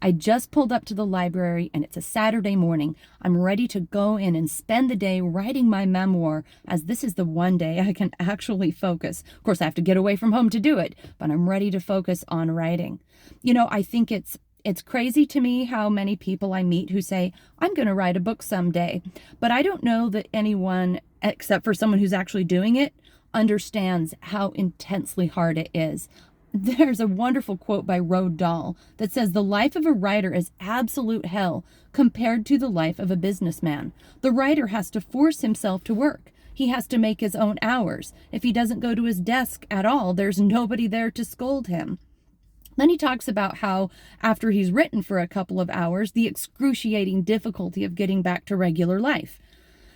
I just pulled up to the library and it's a Saturday morning. I'm ready to go in and spend the day writing my memoir, as this is the one day I can actually focus. Of course, I have to get away from home to do it, but I'm ready to focus on writing. I think it's crazy to me how many people I meet who say, I'm going to write a book someday. But I don't know that anyone, except for someone who's actually doing it, understands how intensely hard it is. There's a wonderful quote by Roald Dahl that says, the life of a writer is absolute hell compared to the life of a businessman. The writer has to force himself to work. He has to make his own hours. If he doesn't go to his desk at all, there's nobody there to scold him. Then he talks about how, after he's written for a couple of hours, the excruciating difficulty of getting back to regular life.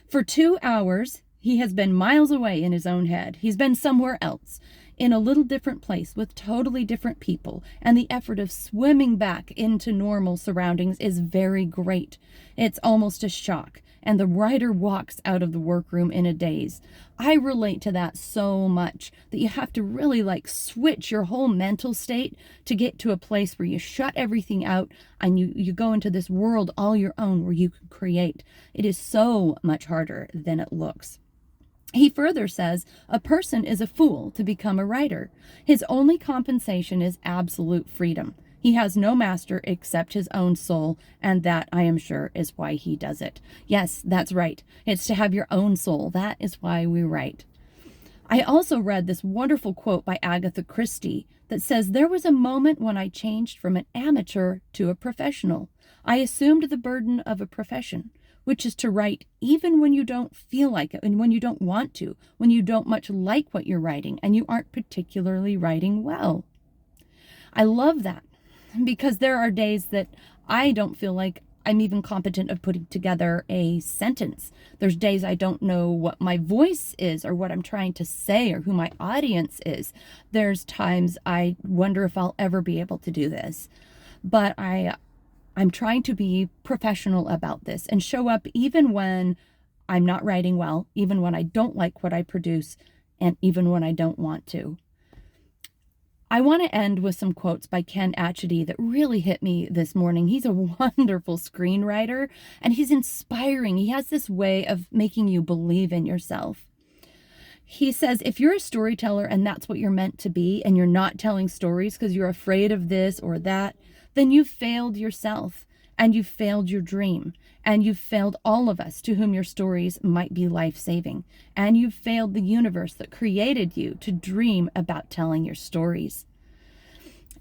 For 2 hours, he has been miles away in his own head. He's been somewhere else, in a little different place with totally different people, and the effort of swimming back into normal surroundings is very great. It's almost a shock, and the writer walks out of the workroom in a daze. I relate to that so much that you have to really switch your whole mental state to get to a place where you shut everything out and you go into this world all your own where you can create. It is so much harder than it looks. He further says, a person is a fool to become a writer. His only compensation is absolute freedom. He has no master except his own soul, and that, I am sure, is why he does it. Yes, that's right. It's to have your own soul. That is why we write. I also read this wonderful quote by Agatha Christie that says, there was a moment when I changed from an amateur to a professional. I assumed the burden of a profession, which is to write even when you don't feel like it and when you don't want to, when you don't much like what you're writing and you aren't particularly writing well. I love that, because there are days that I don't feel like I'm even competent of putting together a sentence. There's days I don't know what my voice is or what I'm trying to say or who my audience is. There's times I wonder if I'll ever be able to do this. But I'm trying to be professional about this and show up even when I'm not writing well, even when I don't like what I produce, and even when I don't want to. I want to end with some quotes by Ken Atchity that really hit me this morning. He's a wonderful screenwriter, and he's inspiring. He has this way of making you believe in yourself. He says, if you're a storyteller and that's what you're meant to be, and you're not telling stories because you're afraid of this or that, then you've failed yourself, and you've failed your dream, and you've failed all of us to whom your stories might be life-saving, and you've failed the universe that created you to dream about telling your stories.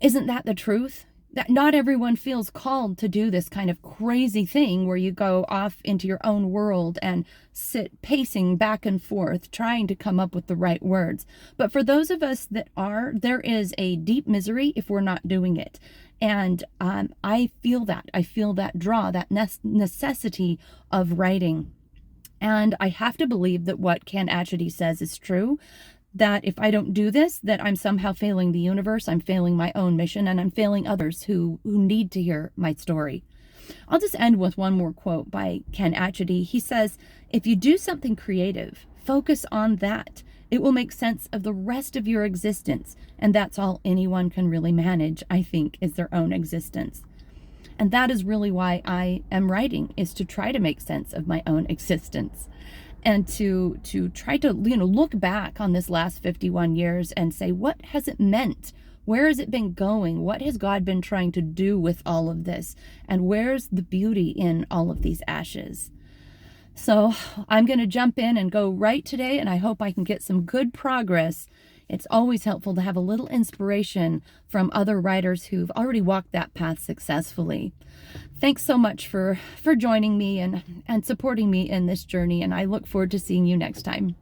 Isn't that the truth? That not everyone feels called to do this kind of crazy thing where you go off into your own world and sit pacing back and forth trying to come up with the right words. But for those of us that are, there is a deep misery if we're not doing it. And I feel that. I feel that draw, that necessity of writing. And I have to believe that what Ken Atchity says is true, that if I don't do this, that I'm somehow failing the universe, I'm failing my own mission, and I'm failing others who need to hear my story. I'll just end with one more quote by Ken Atchity. He says, if you do something creative, focus on that. It will make sense of the rest of your existence. And that's all anyone can really manage, I think, is their own existence. And that is really why I am writing, is to try to make sense of my own existence. And to try to, look back on this last 51 years and say, what has it meant? Where has it been going? What has God been trying to do with all of this? And where's the beauty in all of these ashes? So I'm going to jump in and go write today, and I hope I can get some good progress. It's always helpful to have a little inspiration from other writers who've already walked that path successfully. Thanks so much for joining me and supporting me in this journey, and I look forward to seeing you next time.